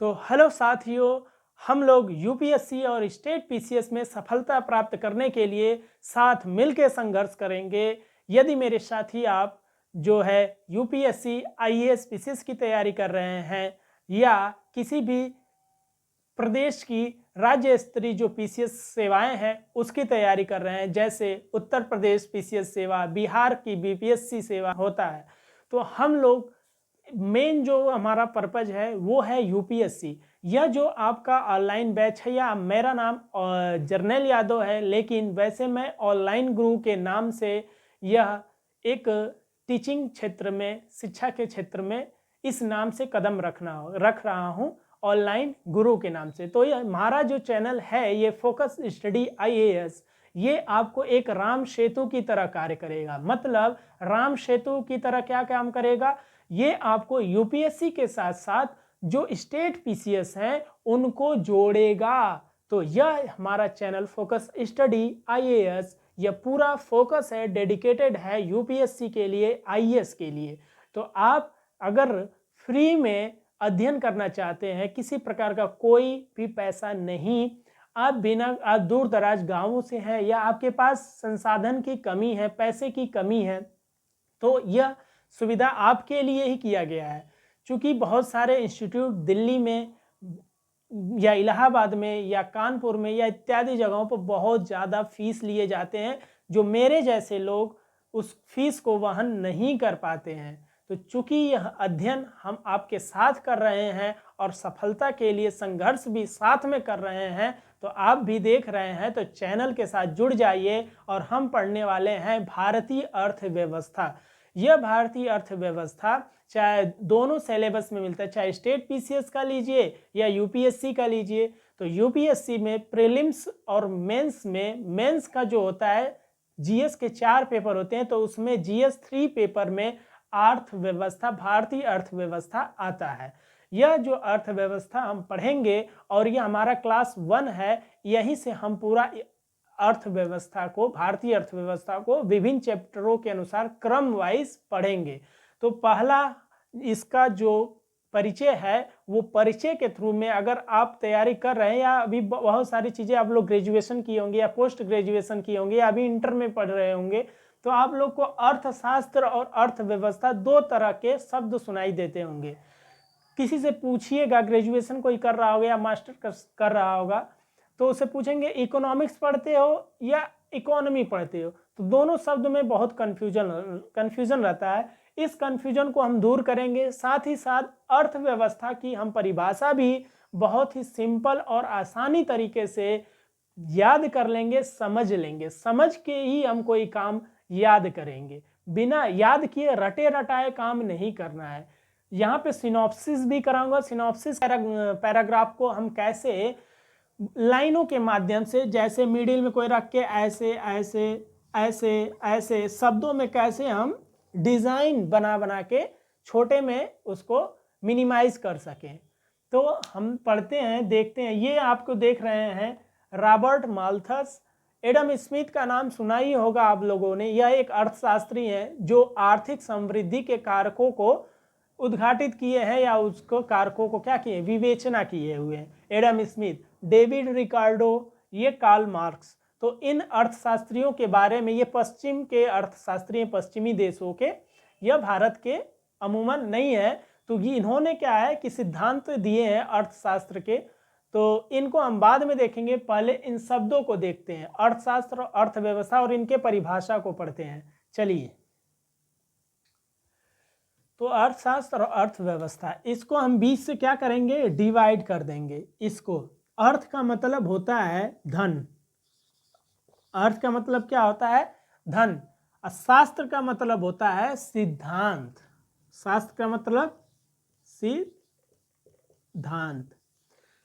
तो हेलो साथियों, हम लोग यूपीएससी और स्टेट पीसीएस में सफलता प्राप्त करने के लिए साथ मिलकर संघर्ष करेंगे। यदि मेरे साथी आप जो है यूपीएससी आईएएस पीसीएस की तैयारी कर रहे हैं या किसी भी प्रदेश की राज्य स्तरीय जो पीसीएस सेवाएं हैं उसकी तैयारी कर रहे हैं, जैसे उत्तर प्रदेश पीसीएस सेवा, बिहार की बीपीएससी सेवा होता है, तो हम लोग मेन जो हमारा पर्पज है वो है यूपीएससी। यह जो आपका ऑनलाइन बैच है, या मेरा नाम जर्नैल यादव है, लेकिन वैसे मैं ऑनलाइन गुरु के नाम से यह एक टीचिंग क्षेत्र में, शिक्षा के क्षेत्र में इस नाम से कदम रख रहा हूँ, ऑनलाइन गुरु के नाम से। तो यह हमारा जो चैनल है ये फोकस स्टडी आईएएस, ये आपको एक राम सेतु की तरह कार्य करेगा। मतलब राम सेतु की तरह क्या काम करेगा, ये आपको यूपीएससी के साथ साथ जो स्टेट पीसीएस हैं उनको जोड़ेगा। तो यह हमारा चैनल फोकस स्टडी आईएएस, यह पूरा फोकस है, डेडिकेटेड है यूपीएससी के लिए, आईएएस के लिए। तो आप अगर फ्री में अध्ययन करना चाहते हैं, किसी प्रकार का कोई भी पैसा नहीं, आप दूर दराज गांवों से हैं या आपके पास संसाधन की कमी है, पैसे की कमी है, तो यह सुविधा आपके लिए ही किया गया है। क्योंकि बहुत सारे इंस्टीट्यूट दिल्ली में या इलाहाबाद में या कानपुर में या इत्यादि जगहों पर बहुत ज़्यादा फीस लिए जाते हैं, जो मेरे जैसे लोग उस फीस को वहन नहीं कर पाते हैं। तो चूंकि यह अध्ययन हम आपके साथ कर रहे हैं और सफलता के लिए संघर्ष भी साथ में कर रहे हैं, तो आप भी देख रहे हैं, तो चैनल के साथ जुड़ जाइए। और हम पढ़ने वाले हैं भारतीय अर्थव्यवस्था। यह भारतीय अर्थव्यवस्था चाहे दोनों सिलेबस में मिलता है, चाहे स्टेट पीसीएस का लीजिए या यूपीएससी का लीजिए। तो यूपीएससी में प्रीलिम्स और मेंस में, मेंस का जो होता है जीएस के 4 पेपर होते हैं, तो उसमें जीएस 3 पेपर में अर्थव्यवस्था, भारतीय अर्थव्यवस्था आता है। यह जो अर्थव्यवस्था हम पढ़ेंगे और यह हमारा क्लास 1 है, यहीं से हम पूरा अर्थव्यवस्था को, भारतीय अर्थव्यवस्था को विभिन्न चैप्टरों के अनुसार क्रम वाइज पढ़ेंगे। तो पहला इसका जो परिचय है वो परिचय के थ्रू में, अगर आप तैयारी कर रहे हैं या अभी बहुत सारी चीज़ें आप लोग ग्रेजुएशन किए होंगे या पोस्ट ग्रेजुएशन किए होंगे या अभी इंटर में पढ़ रहे होंगे, तो आप लोग को अर्थशास्त्र और अर्थव्यवस्था 2 तरह के शब्द सुनाई देते होंगे। किसी से पूछिएगा, ग्रेजुएशन कोई कर रहा होगा या मास्टर कर रहा होगा, तो उसे पूछेंगे इकोनॉमिक्स पढ़ते हो या इकोनॉमी पढ़ते हो, तो दोनों शब्द में बहुत कन्फ्यूजन रहता है। इस कन्फ्यूजन को हम दूर करेंगे। साथ ही साथ अर्थव्यवस्था की हम परिभाषा भी बहुत ही सिंपल और आसानी तरीके से याद कर लेंगे, समझ लेंगे। समझ के ही हम कोई काम याद करेंगे, बिना याद किए रटे रटाए काम नहीं करना है। यहाँ पे सिनॉप्सिस भी कराऊंगा। सिनॉप्सिस पैराग्राफ को हम कैसे लाइनों के माध्यम से, जैसे मिडिल में कोई रख के ऐसे ऐसे ऐसे ऐसे शब्दों में कैसे हम डिज़ाइन बना के छोटे में उसको मिनिमाइज कर सकें। तो हम पढ़ते हैं, देखते हैं। ये आपको देख रहे हैं रॉबर्ट माल्थस। एडम स्मिथ का नाम सुना ही होगा आप लोगों ने। यह एक अर्थशास्त्री हैं जो आर्थिक समृद्धि के कारकों को उद्घाटित किए हैं, या उसको कारकों को क्या किए, विवेचना किए हुए हैं। एडम स्मिथ, डेविड रिकार्डो, ये कार्ल मार्क्स। तो इन अर्थशास्त्रियों के बारे में, ये पश्चिम के अर्थशास्त्री हैं, पश्चिमी देशों के, यह भारत के अमूमन नहीं है। तो ये इन्होंने क्या है कि सिद्धांत दिए हैं अर्थशास्त्र के, तो इनको हम बाद में देखेंगे। पहले इन शब्दों को देखते हैं, अर्थशास्त्र और अर्थव्यवस्था, और इनके परिभाषा को पढ़ते हैं। चलिए, तो अर्थशास्त्र और अर्थव्यवस्था, इसको हम 20 से क्या करेंगे, डिवाइड कर देंगे इसको। अर्थ का मतलब होता है धन। अर्थ का मतलब क्या होता है, धन। और शास्त्र का मतलब होता है सिद्धांत। शास्त्र का मतलब सिद्धांत।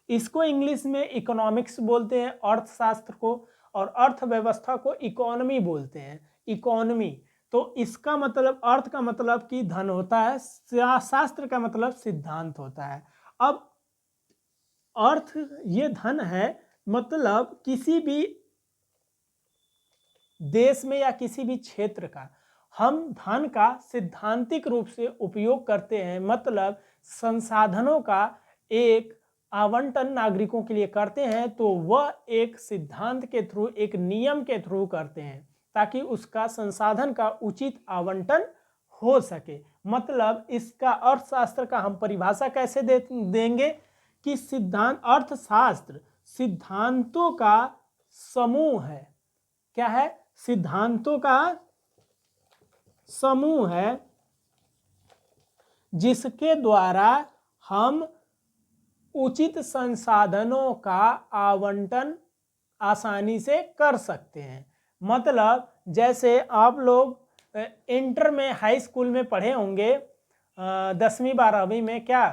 इसको इंग्लिश में इकोनॉमिक्स बोलते हैं, अर्थशास्त्र को, और अर्थव्यवस्था को इकोनॉमी बोलते हैं, इकोनॉमी। तो इसका मतलब, अर्थ का मतलब कि धन होता है, शास्त्र का मतलब सिद्धांत होता है। अब अर्थ ये धन है, मतलब किसी भी देश में या किसी भी क्षेत्र का हम धन का सिद्धांतिक रूप से उपयोग करते हैं। मतलब संसाधनों का एक आवंटन नागरिकों के लिए करते हैं तो वह एक सिद्धांत के थ्रू, एक नियम के थ्रू करते हैं ताकि उसका संसाधन का उचित आवंटन हो सके। मतलब इसका अर्थशास्त्र का हम परिभाषा कैसे देंगे कि सिद्धांत, अर्थशास्त्र सिद्धांतों का समूह है। क्या है? सिद्धांतों का समूह है जिसके द्वारा हम उचित संसाधनों का आवंटन आसानी से कर सकते हैं। मतलब जैसे आप लोग इंटर में, हाई स्कूल में पढ़े होंगे, 10वीं 12वीं में क्या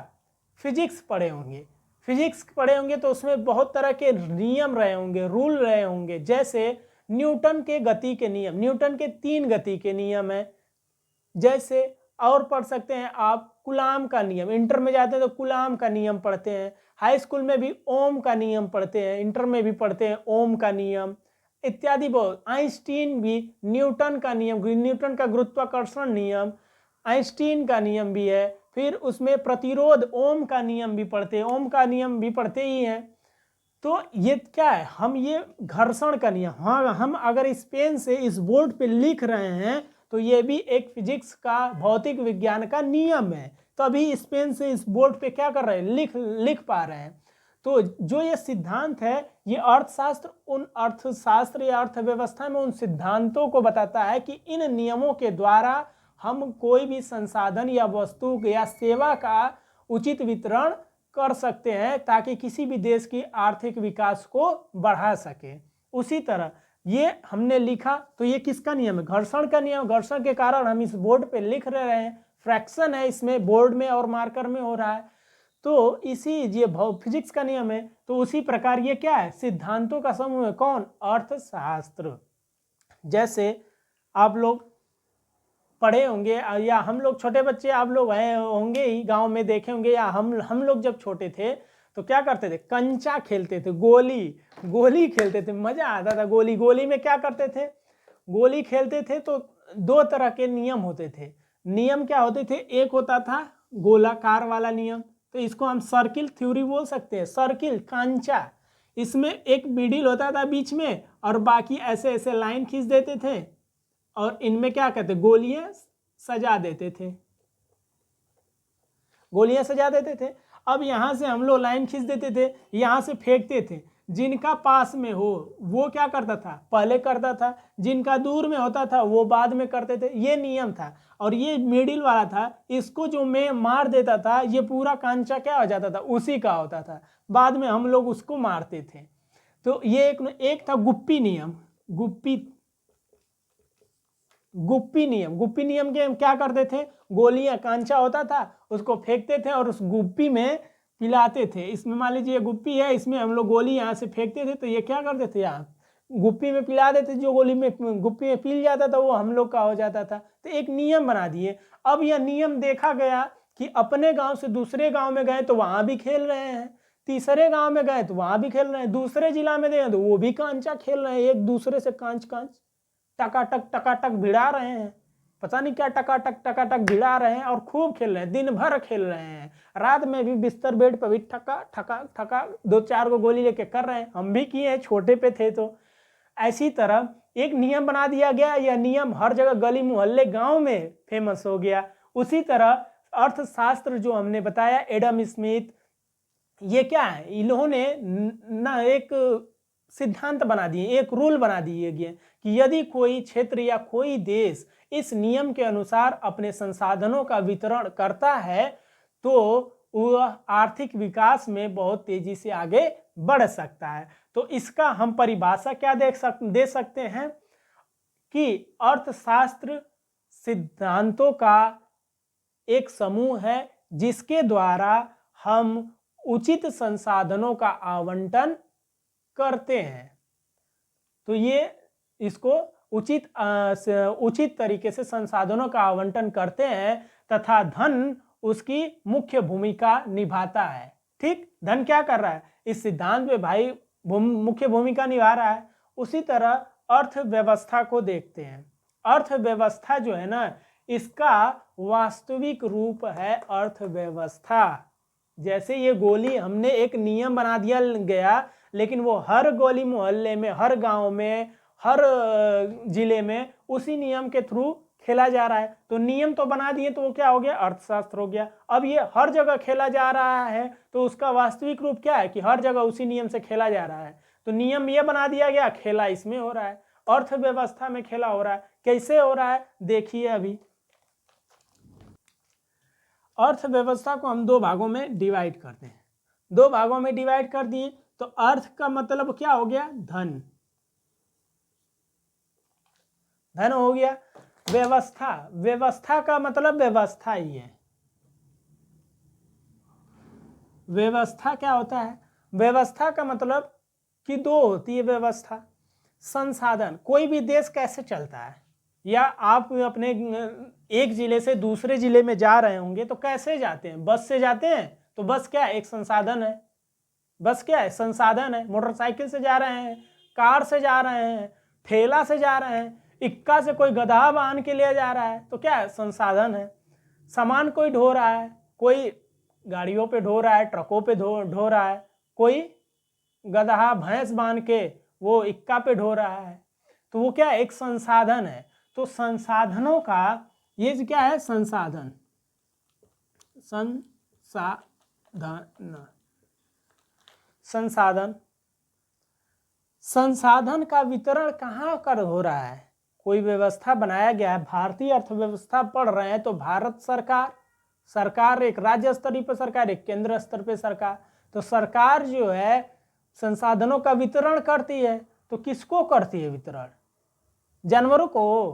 फिजिक्स पढ़े होंगे। फिजिक्स पढ़े होंगे तो उसमें बहुत तरह के नियम रहे होंगे, रूल रहे होंगे। जैसे न्यूटन के गति के नियम, न्यूटन के 3 गति के नियम है। जैसे और पढ़ सकते हैं आप कूलाम का नियम, इंटर में जाते हैं तो कूलाम का नियम पढ़ते हैं। हाई स्कूल में भी ओम का नियम पढ़ते हैं, इंटर में भी पढ़ते हैं ओम का नियम इत्यादि बहुत। आइंस्टीन भी न्यूटन का नियम, न्यूटन का गुरुत्वाकर्षण नियम, आइंस्टीन का नियम भी है। फिर उसमें प्रतिरोध ओम का नियम भी पढ़ते हैं, ओम का नियम भी पढ़ते ही हैं। तो ये क्या है, हम ये घर्षण का नियम, हाँ हम अगर इस पेन से इस बोर्ड पे लिख रहे हैं तो ये भी एक फिजिक्स का, भौतिक विज्ञान का नियम है। तो अभी इस पेन से इस बोर्ड पे क्या कर रहे हैं, लिख पा रहे हैं। तो जो ये सिद्धांत है, ये अर्थशास्त्र उन अर्थशास्त्र या अर्थव्यवस्था में उन सिद्धांतों को बताता है कि इन नियमों के द्वारा हम कोई भी संसाधन या वस्तु या सेवा का उचित वितरण कर सकते हैं ताकि किसी भी देश की आर्थिक विकास को बढ़ा सके। उसी तरह ये हमने लिखा तो ये किसका नियम है, घर्षण का नियम। घर्षण के कारण हम इस बोर्ड पे लिख रहे हैं, फ्रैक्शन है इसमें, बोर्ड में और मार्कर में हो रहा है। तो इसी ये फिजिक्स का नियम है। तो उसी प्रकार ये क्या है, सिद्धांतों का समूह है। कौन? अर्थशास्त्र। जैसे आप लोग पढ़े होंगे या हम लोग छोटे बच्चे, आप लोग होंगे ही, गांव में देखे होंगे, या हम लोग जब छोटे थे तो क्या करते थे, कंचा खेलते थे, गोली खेलते थे, मजा आता था। गोली में क्या करते थे, गोली खेलते थे तो 2 तरह के नियम होते थे। नियम क्या होते थे, एक होता था गोलाकार वाला नियम, तो इसको हम सर्किल थ्योरी बोल सकते हैं। सर्किल कंचा, इसमें एक मिडिल होता था बीच में और बाकी ऐसे ऐसे लाइन खींच देते थे और इनमें क्या कहते, गोलियां सजा देते थे, गोलियां सजा देते थे। अब यहां से हम लोग लाइन खींच देते थे, यहां से फेंकते थे। जिनका पास में हो वो क्या करता था, पहले करता था, जिनका दूर में होता था वो बाद में करते थे। ये नियम था। और ये मिडिल वाला था, इसको जो मैं मार देता था ये पूरा कांचा क्या हो जाता था, उसी का होता था। बाद में हम लोग उसको मारते थे। तो ये एक था गुप्पी नियम। गुप्पी नियम के हम क्या करते थे, गोलियां, कांचा होता था उसको फेंकते थे और उस गुप्पी में पिलाते थे। इसमें मान लीजिए गुप्पी है, इसमें हम लोग गोली यहाँ से फेंकते थे तो ये क्या करते थे, यहाँ गुप्पी में पिला देते। जो गुप्पी में पिल जाता था वो हम लोग का हो जाता था। तो एक नियम बना दिए। अब यह नियम देखा गया कि अपने गांव से दूसरे गांव में गए तो वहां भी खेल रहे हैं, तीसरे गांव में गए तो वहां भी खेल रहे हैं, दूसरे जिला में गए तो वो भी कांचा खेल रहे हैं, एक दूसरे से कांच टकाटक भिड़ा रहे हैं। पता नहीं क्या टकाटक भिड़ा रहे हैं और खूब खेल रहे हैं, दिन भर खेल रहे हैं। रात में भी बिस्तर बेड पर भी ठका 2-4 गो गोली लेके कर रहे हैं। हम भी किए हैं, छोटे पे थे तो। ऐसी तरह एक नियम बना दिया गया, यह नियम हर जगह गली मोहल्ले गांव में फेमस हो गया। उसी तरह अर्थशास्त्र जो हमने बताया, एडम स्मिथ, ये क्या है, इन्होंने ना एक सिद्धांत बना दिए, एक रूल बना दिए गए कि यदि कोई क्षेत्र या कोई देश इस नियम के अनुसार अपने संसाधनों का वितरण करता है तो वह आर्थिक विकास में बहुत तेजी से आगे बढ़ सकता है। तो इसका हम परिभाषा क्या दे सकते हैं कि अर्थशास्त्र सिद्धांतों का एक समूह है जिसके द्वारा हम उचित संसाधनों का आवंटन करते हैं। तो ये इसको उचित तरीके से संसाधनों का आवंटन करते हैं तथा धन उसकी मुख्य भूमिका निभाता है। ठीक, धन क्या कर रहा है, इस सिद्धांत में भाई मुख्य भूमिका निभा रहा है। उसी तरह अर्थव्यवस्था को देखते हैं। अर्थव्यवस्था जो है ना, इसका वास्तविक रूप है अर्थव्यवस्था। जैसे ये गोली हमने एक नियम बना दिया गया, लेकिन वो हर गली मोहल्ले में, हर गांव में, हर जिले में उसी नियम के थ्रू खेला जा रहा है। तो नियम तो बना दिए, तो वो क्या हो गया, अर्थशास्त्र हो गया। अब ये हर जगह खेला जा रहा है, तो उसका वास्तविक रूप क्या है कि हर जगह उसी नियम से खेला जा रहा है। तो नियम ये बना दिया गया, खेला इसमें हो रहा है, अर्थव्यवस्था में खेला हो रहा है। कैसे हो रहा है देखिए। अभी अर्थव्यवस्था को हम दो भागों में डिवाइड करते हैं। दो भागों में डिवाइड कर दिए, तो अर्थ का मतलब क्या हो गया, धन, धन हो गया। व्यवस्था, व्यवस्था का मतलब व्यवस्था ही है। व्यवस्था क्या होता है, व्यवस्था का मतलब कि दो होती है व्यवस्था। संसाधन, कोई भी देश कैसे चलता है, या आप अपने एक जिले से दूसरे जिले में जा रहे होंगे तो कैसे जाते हैं, बस से जाते हैं। तो बस क्या है, एक संसाधन है। बस क्या है, संसाधन है। मोटरसाइकिल से जा रहे हैं, कार से जा रहे हैं, ठेला से जा रहे हैं, इक्का से कोई गधा बांध के ले जा रहा है, तो क्या है, संसाधन है। सामान कोई ढो रहा है, कोई गाड़ियों पे ढो रहा है, ट्रकों पे ढो रहा है, कोई गधा भैंस बांध के वो इक्का पे ढो रहा है, तो वो क्या है, एक संसाधन है। तो संसाधनों का ये क्या है, संसाधन, संसाधन, संसाधन। संसाधन का वितरण कहाँ कर हो रहा है, कोई व्यवस्था बनाया गया है। भारतीय अर्थव्यवस्था पढ़ रहे हैं तो भारत सरकार, सरकार एक राज्य स्तरीय पर सरकार, एक केंद्र स्तर पे सरकार। तो सरकार जो है संसाधनों का वितरण करती है, तो किसको करती है वितरण, जानवरों को,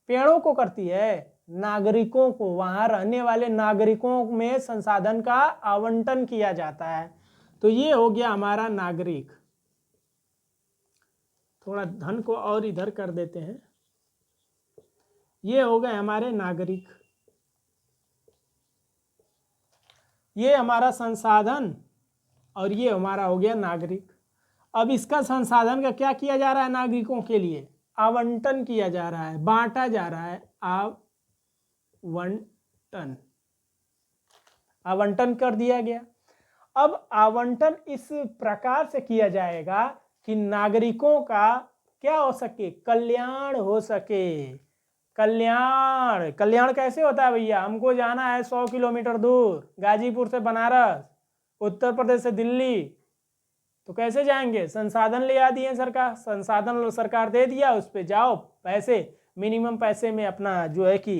पेड़ों को करती है, नागरिकों को, वहां रहने वाले नागरिकों में संसाधन का आवंटन किया जाता है। तो ये हो गया हमारा नागरिक। थोड़ा धन को और इधर कर देते हैं, ये हो गए हमारे नागरिक, ये हमारा संसाधन, और ये हमारा हो गया नागरिक। अब इसका संसाधन का क्या किया जा रहा है, नागरिकों के लिए आवंटन किया जा रहा है, बांटा जा रहा है, आवंटन, आवंटन कर दिया गया। अब आवंटन इस प्रकार से किया जाएगा कि नागरिकों का क्या हो सके, कल्याण हो सके। कल्याण, कल्याण कैसे होता है भैया, हमको जाना है 100 किलोमीटर दूर, गाजीपुर से बनारस, उत्तर प्रदेश से दिल्ली, तो कैसे जाएंगे, संसाधन ले आ दिए सरकार, संसाधन सरकार दे दिया, उस पे जाओ, पैसे मिनिमम पैसे में अपना जो है कि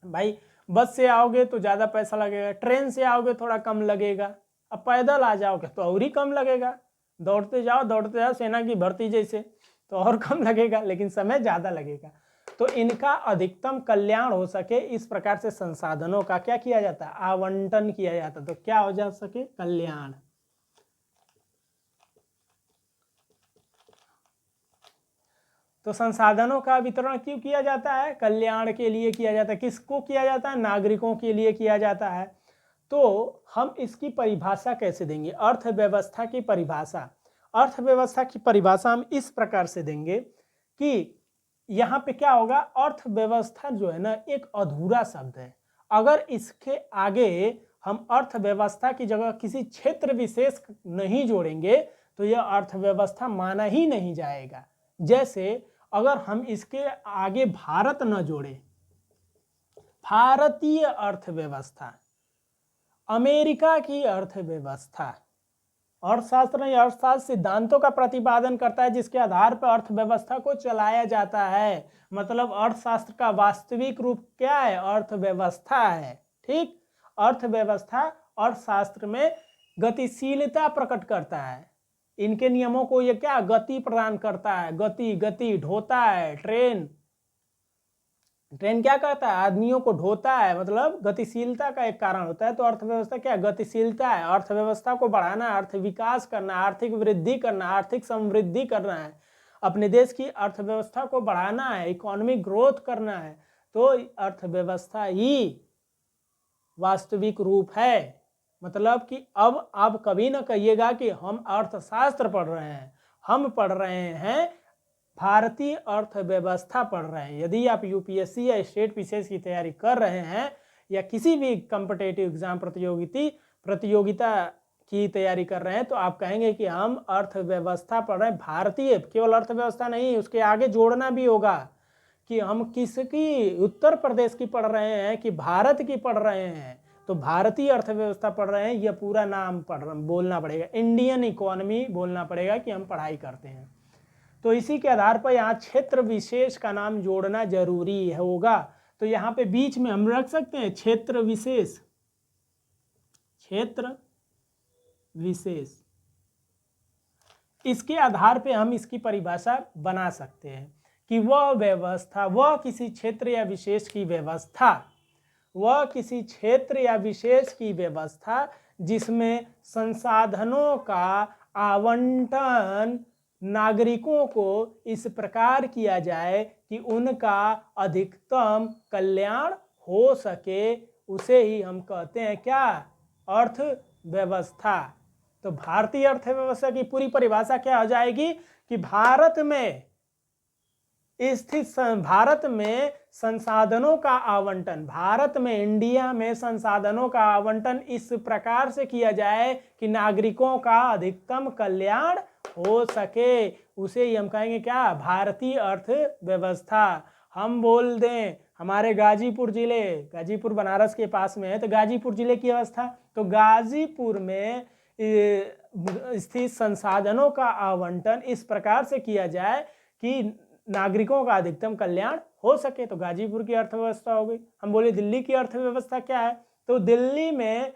भाई बस से आओगे तो ज़्यादा पैसा लगेगा, ट्रेन से आओगे थोड़ा कम लगेगा, अब पैदल आ जाओगे तो और ही कम लगेगा, दौड़ते जाओ सेना की भर्ती जैसे, तो और कम लगेगा, लेकिन समय ज़्यादा लगेगा। तो इनका अधिकतम कल्याण हो सके, इस प्रकार से संसाधनों का क्या किया जाता है, आवंटन किया जाता है। तो क्या हो जा सके, कल्याण। तो संसाधनों का वितरण क्यों किया जाता है, कल्याण के लिए किया जाता है। किसको किया जाता है, नागरिकों के लिए किया जाता है। तो हम इसकी परिभाषा कैसे देंगे, अर्थव्यवस्था की परिभाषा, अर्थव्यवस्था की परिभाषा हम इस प्रकार से देंगे कि यहाँ पे क्या होगा, अर्थव्यवस्था जो है ना एक अधूरा शब्द है। अगर इसके आगे हम अर्थव्यवस्था की जगह किसी क्षेत्र विशेष नहीं जोड़ेंगे तो यह अर्थव्यवस्था माना ही नहीं जाएगा। जैसे अगर हम इसके आगे भारत न जोड़े, भारतीय अर्थव्यवस्था, अमेरिका की अर्थव्यवस्था, अर्थशास्त्र नहीं, अर्थशास्त्र सिद्धांतों का प्रतिपादन करता है जिसके आधार पर अर्थव्यवस्था को चलाया जाता है। मतलब अर्थशास्त्र का वास्तविक रूप क्या है, अर्थव्यवस्था है। ठीक, अर्थव्यवस्था अर्थशास्त्र में गतिशीलता प्रकट करता है, इनके नियमों को ये क्या गति प्रदान करता है, गति ढोता है, ट्रेन क्या करता है, आदमियों को ढोता है, मतलब गतिशीलता का एक कारण होता है। तो अर्थव्यवस्था क्या, गतिशीलता है, अर्थव्यवस्था को बढ़ाना, अर्थ विकास करना, आर्थिक वृद्धि करना, आर्थिक समृद्धि करना है, अपने देश की अर्थव्यवस्था को बढ़ाना है, इकोनॉमिक ग्रोथ करना है। तो अर्थव्यवस्था ही वास्तविक रूप है। मतलब कि अब आप कभी ना कहिएगा कि हम अर्थशास्त्र पढ़ रहे हैं, हम पढ़ रहे हैं भारतीय अर्थव्यवस्था पढ़ रहे हैं। यदि आप यूपीएससी या स्टेट पीसीएस की तैयारी कर रहे हैं या किसी भी कॉम्पिटिटिव एग्जाम प्रतियोगिता की तैयारी कर रहे हैं तो आप कहेंगे कि हम अर्थव्यवस्था पढ़ रहे हैं, भारतीय, केवल अर्थव्यवस्था नहीं, उसके आगे जोड़ना भी होगा कि हम किसकी, उत्तर प्रदेश की पढ़ रहे हैं कि भारत की पढ़ रहे हैं। तो भारतीय अर्थव्यवस्था पढ़ रहे हैं, यह पूरा नाम बोलना पड़ेगा, इंडियन इकोनॉमी बोलना पड़ेगा कि हम पढ़ाई करते हैं। तो इसी के आधार पर यहाँ क्षेत्र विशेष का नाम जोड़ना जरूरी होगा। तो यहाँ पे बीच में हम रख सकते हैं क्षेत्र विशेष, क्षेत्र विशेष। इसके आधार पे हम इसकी परिभाषा बना सकते हैं कि वह व्यवस्था, वह किसी क्षेत्र या विशेष की व्यवस्था, वह किसी क्षेत्र या विशेष की व्यवस्था जिसमें संसाधनों का आवंटन नागरिकों को इस प्रकार किया जाए कि उनका अधिकतम कल्याण हो सके, उसे ही हम कहते हैं क्या, अर्थव्यवस्था। तो भारतीय अर्थव्यवस्था की पूरी परिभाषा क्या हो जाएगी कि भारत में स्थित, भारत में संसाधनों का आवंटन, भारत में, इंडिया में संसाधनों का आवंटन इस प्रकार से किया जाए कि नागरिकों का अधिकतम कल्याण हो सके, उसे ही हम कहेंगे क्या, भारतीय अर्थव्यवस्था। हम बोल दें हमारे गाजीपुर जिले, गाजीपुर बनारस के पास में है, तो गाजीपुर जिले की अवस्था, तो गाजीपुर में स्थित संसाधनों का आवंटन इस प्रकार से किया जाए कि नागरिकों का अधिकतम कल्याण हो सके, तो गाजीपुर की अर्थव्यवस्था हो गई। हम बोले दिल्ली की अर्थव्यवस्था क्या है, तो दिल्ली में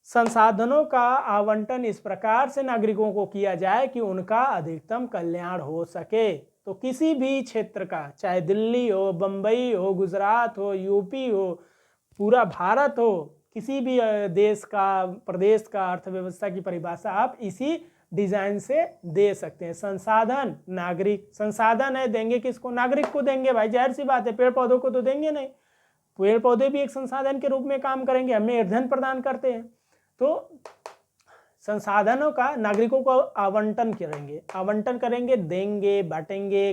संसाधनों का आवंटन इस प्रकार से नागरिकों को किया जाए कि उनका अधिकतम कल्याण हो सके। तो किसी भी क्षेत्र का, चाहे दिल्ली हो, बम्बई हो, गुजरात हो, यूपी हो, पूरा भारत हो, किसी भी देश का, प्रदेश का अर्थव्यवस्था की परिभाषा आप इसी डिजाइन से दे सकते हैं। संसाधन, नागरिक, संसाधन है, देंगे किसको, नागरिक को देंगे भाई, जाहिर सी बात है, पेड़ पौधों को तो देंगे नहीं, पेड़ पौधे भी एक संसाधन के रूप में काम करेंगे, हमें ईंधन प्रदान करते हैं। तो संसाधनों का नागरिकों को आवंटन करेंगे, देंगे, बांटेंगे,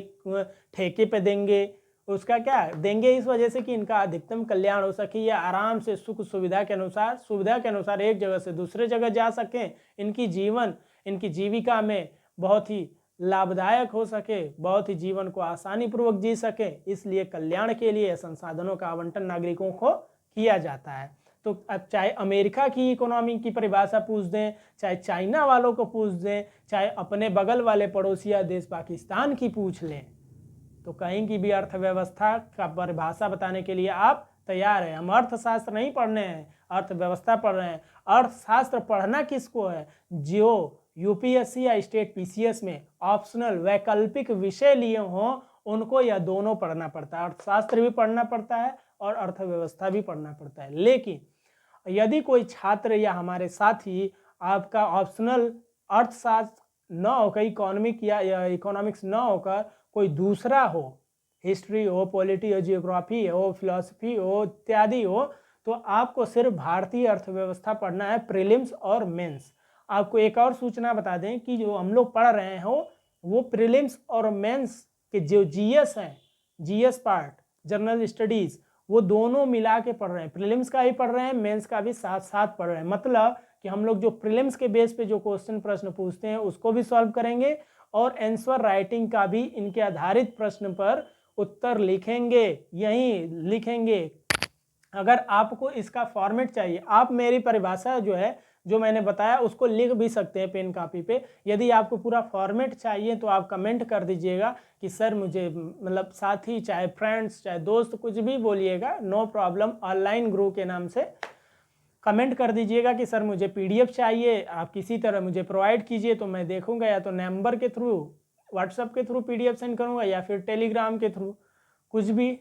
ठेके पे देंगे, उसका क्या देंगे, इस वजह से कि इनका अधिकतम कल्याण हो सके, या आराम से सुख सुविधा के अनुसार एक जगह से दूसरे जगह जा सकें, इनकी जीविका में बहुत ही लाभदायक हो सके, बहुत ही जीवन को आसानी पूर्वक जी सके, इसलिए कल्याण के लिए संसाधनों का आवंटन नागरिकों को किया जाता है। तो अब चाहे अमेरिका की इकोनॉमी की परिभाषा पूछ दें, चाहे चाइना वालों को पूछ दें, चाहे अपने बगल वाले पड़ोसिया देश पाकिस्तान की पूछ लें, तो कहीं की भी अर्थव्यवस्था का परिभाषा बताने के लिए आप तैयार हैं। हम अर्थशास्त्र नहीं पढ़ने हैं, अर्थव्यवस्था पढ़ रहे हैं। अर्थशास्त्र पढ़ना किसको है, जो यूपीएससी या स्टेट पीसीएस में ऑप्शनल वैकल्पिक विषय लिए हों, उनको यह दोनों पढ़ना पड़ता है, अर्थशास्त्र भी पढ़ना पड़ता है और अर्थव्यवस्था भी पढ़ना पड़ता है। लेकिन यदि कोई छात्र या हमारे साथी आपका ऑप्शनल अर्थशास्त्र न होकर, इकोनॉमिक या इकोनॉमिक्स न होकर कोई दूसरा हो, हिस्ट्री हो, पॉलिटी हो, जियोग्राफी हो, फिलॉसफी हो, इत्यादि हो, तो आपको सिर्फ भारतीय अर्थव्यवस्था पढ़ना है, प्रीलिम्स और मेंस। आपको एक और सूचना बता दें कि जो हम लोग पढ़ रहे हो वो प्रीलिम्स और मेंस के जो जीएस हैं, जीएस पार्ट, जनरल स्टडीज, वो दोनों मिला के पढ़ रहे हैं, प्रीलिम्स का भी पढ़ रहे हैं, मेंस का भी साथ साथ पढ़ रहे हैं। मतलब कि हम लोग जो प्रीलिम्स के बेस पे जो क्वेश्चन प्रश्न पूछते हैं उसको भी सॉल्व करेंगे और आंसर राइटिंग का भी इनके आधारित प्रश्न पर उत्तर लिखेंगे, यहीं लिखेंगे। अगर आपको इसका फॉर्मेट चाहिए, आप मेरी परिभाषा जो मैंने बताया उसको लिख भी सकते हैं पेन कॉपी पे। यदि आपको पूरा फॉर्मेट चाहिए तो आप कमेंट कर दीजिएगा कि सर मुझे, मतलब साथी, चाहे फ्रेंड्स, चाहे दोस्त, कुछ भी बोलिएगा, नो प्रॉब्लम। ऑनलाइन गुरु के नाम से कमेंट कर दीजिएगा कि सर मुझे पीडीएफ चाहिए, आप किसी तरह मुझे प्रोवाइड कीजिए, तो मैं देखूंगा, या तो नंबर के थ्रू, व्हाट्सएप के थ्रू पीडीएफ सेंड करूंगा, या फिर टेलीग्राम के थ्रू, कुछ भी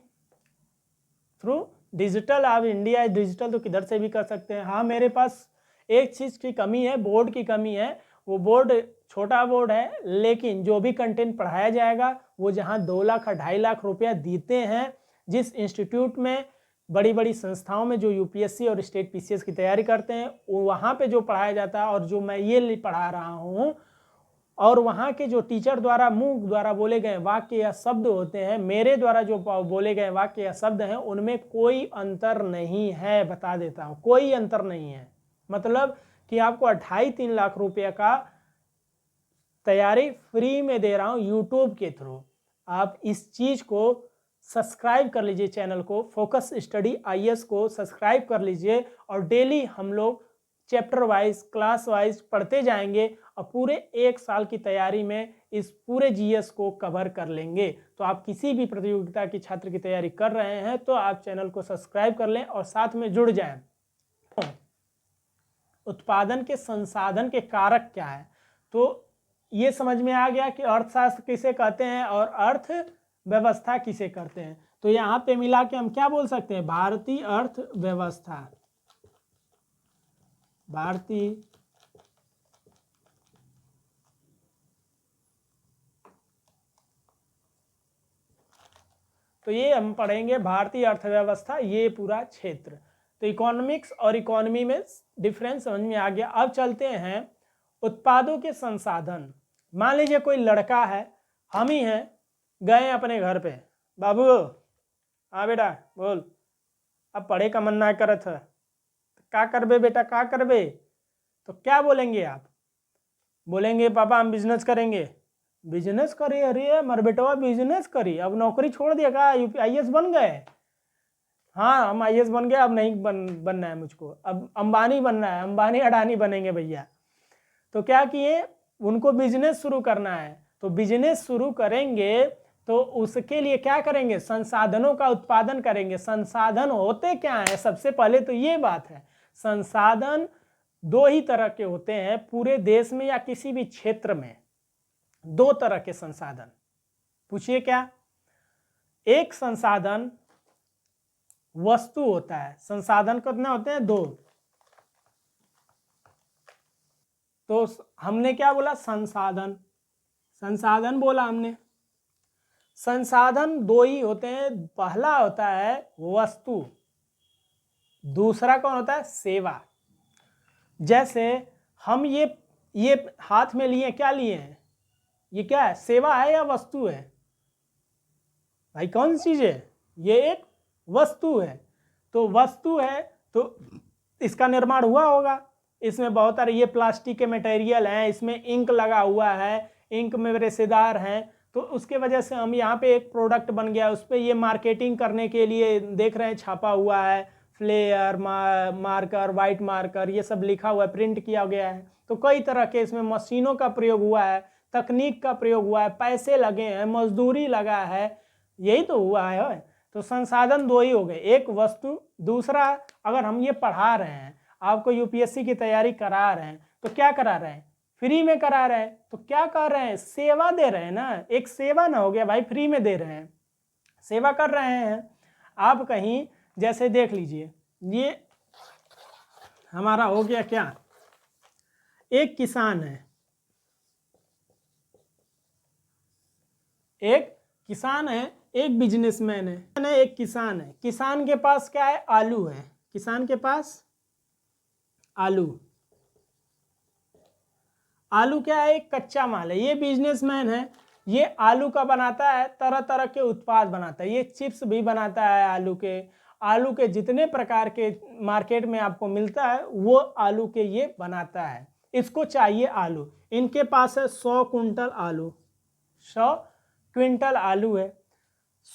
थ्रू डिजिटल। आप इंडिया डिजिटल तो किधर से भी कर सकते हैं। हाँ, मेरे पास एक चीज़ की कमी है, बोर्ड की कमी है। वो बोर्ड छोटा बोर्ड है, लेकिन जो भी कंटेंट पढ़ाया जाएगा वो जहाँ 2 लाख 2.5 लाख रुपया देते हैं, जिस इंस्टीट्यूट में, बड़ी बड़ी संस्थाओं में जो यूपीएससी और स्टेट पीसीएस की तैयारी करते हैं, वहाँ पे जो पढ़ाया जाता है और जो मैं ये पढ़ा रहा हूँ, और वहाँ के जो टीचर द्वारा मुंह द्वारा बोले गए वाक्य या शब्द होते हैं, मेरे द्वारा जो बोले गए वाक्य या शब्द हैं, उनमें कोई अंतर नहीं है, बता देता हूँ, कोई अंतर नहीं है। मतलब कि आपको 2.5-3 लाख रुपये का तैयारी फ्री में दे रहा हूँ यूट्यूब के थ्रू। आप इस चीज़ को सब्सक्राइब कर लीजिए, चैनल को फोकस स्टडी आईएएस को सब्सक्राइब कर लीजिए और डेली हम लोग चैप्टर वाइज क्लास वाइज पढ़ते जाएंगे और पूरे 1 साल की तैयारी में इस पूरे जीएस को कवर कर लेंगे। तो आप किसी भी प्रतियोगिता की छात्र की तैयारी कर रहे हैं तो आप चैनल को सब्सक्राइब कर लें और साथ में जुड़ जाएं। उत्पादन के संसाधन के कारक क्या है, तो ये समझ में आ गया कि अर्थशास्त्र किसे कहते हैं और अर्थव्यवस्था किसे कहते हैं। तो यहाँ पे मिला के हम क्या बोल सकते हैं, भारतीय अर्थव्यवस्था, भारतीय तो ये हम पढ़ेंगे भारतीय अर्थव्यवस्था, ये पूरा क्षेत्र। तो इकोनॉमिक्स और इकोनॉमी में डिफरेंस समझ में आ गया। अब चलते हैं उत्पादों के संसाधन। मान लीजिए कोई लड़का है, हम ही हैं, गए अपने घर पे, बाबू हाँ बेटा बोल, अब पढ़े का मन ना करत है, क्या करबे बेटा क्या करबे, तो क्या बोलेंगे आप, बोलेंगे पापा हम बिजनेस करेंगे। बिजनेस करिए, अरे मर बेटवा बिजनेस करी, अब नौकरी छोड़ दिया क्या, आईएएस बन गए। हाँ हम आईएएस बन गए, अब नहीं बनना है मुझको, अब अंबानी बनना है, अंबानी अडानी बनेंगे भैया। तो क्या किए, उनको बिजनेस शुरू करना है, तो बिजनेस शुरू करेंगे तो उसके लिए क्या करेंगे, संसाधनों का उत्पादन करेंगे। संसाधन होते क्या है, सबसे पहले तो ये बात है, संसाधन 2 ही तरह के होते हैं पूरे देश में या किसी भी क्षेत्र में, 2 तरह के संसाधन। पूछिए क्या, एक संसाधन वस्तु होता है, संसाधन कितने होते हैं, 2। तो हमने क्या बोला, संसाधन, संसाधन बोला हमने। संसाधन 2 ही होते हैं, पहला होता है वस्तु, दूसरा कौन होता है, सेवा। जैसे हम ये हाथ में लिए, क्या लिए हैं, ये क्या है, सेवा है या वस्तु है भाई, कौन सी चीज है, ये एक वस्तु है। तो वस्तु है तो इसका निर्माण हुआ होगा, इसमें बहुत सारे ये प्लास्टिक के मटेरियल हैं, इसमें इंक लगा हुआ है, इंक में रेशेदार हैं, तो उसके वजह से हम यहाँ पे एक प्रोडक्ट बन गया, उस पर ये मार्केटिंग करने के लिए देख रहे हैं छापा हुआ है, फ्लेयर मार्कर, वाइट मार्कर, ये सब लिखा हुआ है, प्रिंट किया गया है। तो कई तरह के इसमें मशीनों का प्रयोग हुआ है, तकनीक का प्रयोग हुआ है, पैसे लगे हैं, मजदूरी लगा है, यही तो हुआ है। तो संसाधन 2 ही हो गए, एक वस्तु, दूसरा अगर हम ये पढ़ा रहे हैं, आपको यूपीएससी की तैयारी करा रहे हैं, तो क्या करा रहे हैं, फ्री में करा रहे हैं, तो क्या कर रहे हैं, सेवा दे रहे हैं ना, एक सेवा ना हो गया भाई, फ्री में दे रहे हैं, सेवा कर रहे हैं। आप कहीं जैसे देख लीजिए, ये हमारा हो गया क्या, एक किसान है, एक किसान है, एक बिजनेसमैन है, एक किसान है। किसान के पास क्या है, आलू है, किसान के पास आलू, आलू क्या है, एक कच्चा माल है। ये बिजनेसमैन है, ये आलू का बनाता है, तरह तरह के उत्पाद बनाता है, ये चिप्स भी बनाता है आलू के, आलू के जितने प्रकार के मार्केट में आपको मिलता है वो आलू के ये बनाता है। इसको चाहिए आलू, इनके पास है 100 कुंटल आलू, 100 क्विंटल आलू है,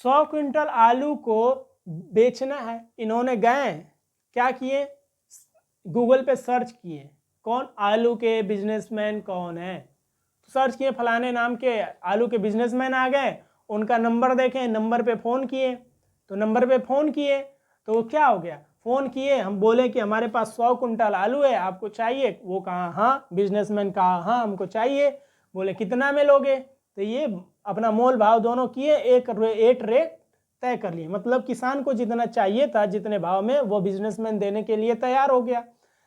100 क्विंटल आलू को बेचना है। इन्होंने गए क्या किए, गूगल पे सर्च किए कौन आलू के बिजनेसमैन कौन है, सर्च किए फलाने नाम के आलू के बिजनेसमैन आ गए, उनका नंबर देखें, नंबर पे फ़ोन किए, तो नंबर पे फ़ोन किए तो क्या हो गया, फ़ोन किए, हम बोले कि हमारे पास 100 कुंटल आलू है, आपको चाहिए, वो कहा हाँ, बिजनेसमैन कहा हाँ हमको चाहिए, बोले कितना में लोगे, तो ये अपना मोल भाव दोनों किए, एक रेट तय कर लिए, मतलब किसान को जितना चाहिए था जितने भाव में वो बिजनेसमैन देने के लिए तैयार हो गया।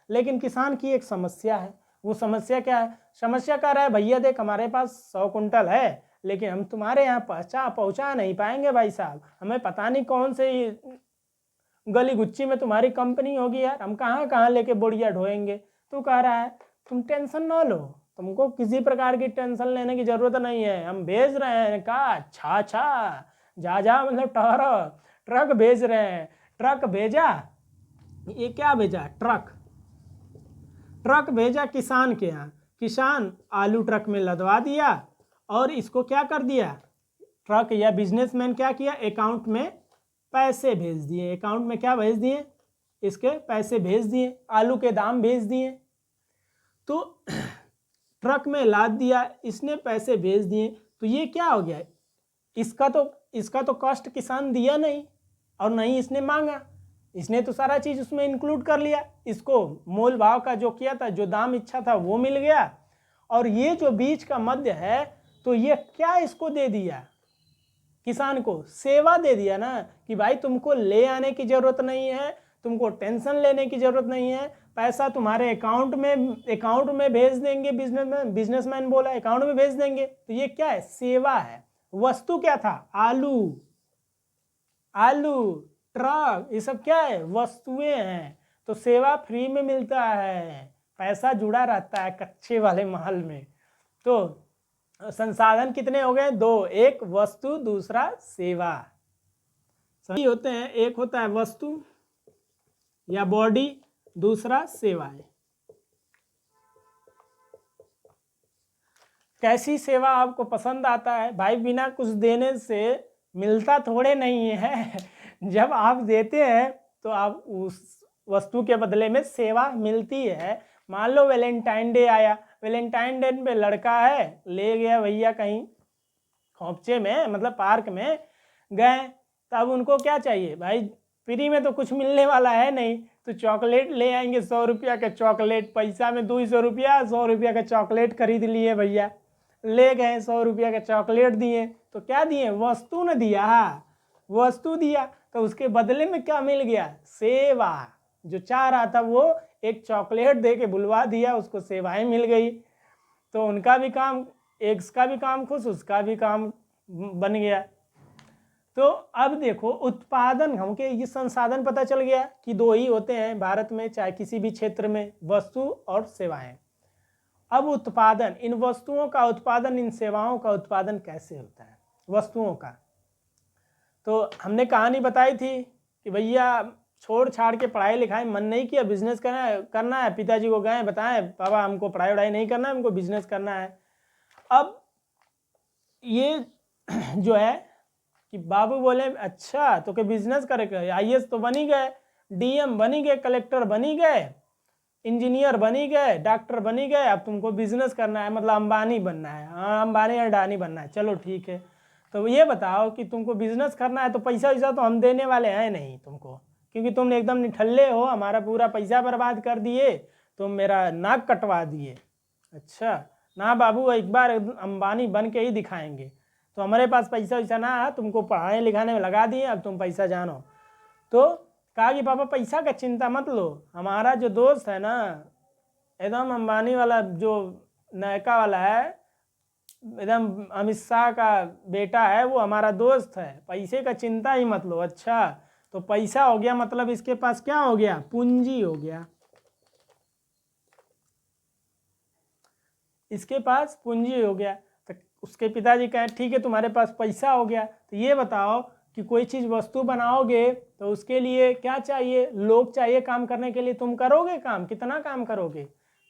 लेकिन किसान की एक समस्या है, वो समस्या क्या है, समस्या कह रहा है भैया देख हमारे पास 100 कुंटल है लेकिन हम तुम्हारे यहाँ पहुँचा नहीं पाएंगे भाई साहब, हमें पता नहीं कौन से गली गुच्ची में तुम्हारी कंपनी होगी यार, हम कहाँ कहाँ लेके बोरिया ढोएंगे। तो कह रहा है तुम टेंशन ना लो, तुमको किसी प्रकार की टेंशन लेने की जरूरत नहीं है, हम भेज रहे हैं। कहा अच्छा अच्छा, जा मतलब ठहरो, ट्रक भेज रहे हैं। ट्रक भेजा, ये क्या भेजा, ट्रक, ट्रक भेजा किसान के यहाँ, किसान आलू ट्रक में लदवा दिया और इसको क्या कर दिया, ट्रक या बिजनेसमैन क्या किया, अकाउंट में पैसे भेज दिए। अकाउंट में क्या भेज दिए, इसके पैसे भेज दिए, आलू के दाम भेज दिए। तो ट्रक में लाद दिया, इसने पैसे भेज दिए, तो ये क्या हो गया, इसका तो कॉस्ट किसान दिया नहीं और नहीं इसने मांगा, इसने तो सारा चीज़ उसमें इंक्लूड कर लिया। इसको मोल भाव का जो किया था, जो दाम इच्छा था वो मिल गया, और ये जो बीच का मध्य है, तो ये क्या इसको दे दिया, किसान को सेवा दे दिया ना, कि भाई तुमको ले आने की ज़रूरत नहीं है, तुमको टेंशन लेने की ज़रूरत नहीं है, पैसा तुम्हारे अकाउंट में भेज देंगे। बिजनेसमैन बोला अकाउंट में भेज देंगे। तो ये क्या है, सेवा है। वस्तु क्या था, आलू ट्रक, ये सब क्या है, वस्तुएं हैं। तो सेवा फ्री में मिलता है, पैसा जुड़ा रहता है कच्चे वाले माल में। तो संसाधन कितने हो गए, दो, एक वस्तु, दूसरा सेवा। सभी होते हैं, एक होता है वस्तु या बॉडी, दूसरा सेवाएं। कैसी सेवा आपको पसंद आता है भाई, बिना कुछ देने से मिलता थोड़े नहीं है। जब आप देते हैं तो आप उस वस्तु के बदले में सेवा मिलती है। मान लो वैलेंटाइन डे आया, वैलेंटाइन डे पे लड़का है, ले गया भैया कहीं खोपचे में, मतलब पार्क में गए, तब उनको क्या चाहिए भाई, फ्री में तो कुछ मिलने वाला है नहीं, तो चॉकलेट ले आएंगे, 100 रुपया का चॉकलेट, पैसा में 200 रुपया, 100 रुपया का चॉकलेट खरीद लिए भैया, ले गए 100 रुपया का चॉकलेट दिए, तो क्या दिए, वस्तु न दिया, वस्तु दिया, तो उसके बदले में क्या मिल गया, सेवा। जो चाह रहा था वो एक चॉकलेट दे के बुलवा दिया, उसको सेवाएं मिल गई। तो उनका भी काम, एक का भी काम खुश, उसका भी काम बन गया। तो अब देखो उत्पादन, हमको ये संसाधन पता चल गया कि दो ही होते हैं भारत में, चाहे किसी भी क्षेत्र में, वस्तु और सेवाएं। अब उत्पादन, इन वस्तुओं का उत्पादन, इन सेवाओं का उत्पादन कैसे होता है, वस्तुओं का। तो हमने कहानी बताई थी कि भैया छोड़ छाड़ के पढ़ाई लिखाई मन नहीं किया, बिजनेस करना है, पिताजी को गए बताएं, पापा हमको पढ़ाई वढ़ाई नहीं करना है, हमको बिजनेस करना है। अब ये जो है कि बाबू बोले अच्छा तो क्या बिजनेस करेगा, आईएएस तो बनी गए, डीएम बनी गए, कलेक्टर बनी गए, इंजीनियर बनी गए, डॉक्टर बनी गए, अब तुमको बिजनेस करना है, मतलब अंबानी बनना है। हाँ, अंबानी अडानी बनना है, चलो ठीक है। तो ये बताओ कि तुमको बिजनेस करना है, तो पैसा वैसा तो हम देने वाले हैं नहीं तुमको, क्योंकि तुम एकदम निठल्ले हो, हमारा पूरा पैसा बर्बाद कर दिए, तुम मेरा नाक कटवा दिए। अच्छा ना बाबू, एक बार अंबानी बन के ही दिखाएंगे। तो हमारे पास पैसा वैसा ना है, तुमको पढ़ाने लिखाने में लगा दिए, अब तुम पैसा जानो। तो कहा कि पापा पैसा का चिंता मत लो, हमारा जो दोस्त है ना, एकदम अंबानी वाला जो नायका वाला है, एकदम अमित शाह का बेटा है, वो हमारा दोस्त है, पैसे का चिंता ही मत लो। अच्छा तो पैसा हो गया, मतलब इसके पास क्या हो गया, पूंजी हो गया, इसके पास पूंजी हो गया। तो उसके पिताजी कहें ठीक है तुम्हारे पास पैसा हो गया, तो ये बताओ कि कोई चीज़ वस्तु बनाओगे तो उसके लिए क्या चाहिए, लोग चाहिए काम करने के लिए, तुम करोगे काम, कितना काम करोगे।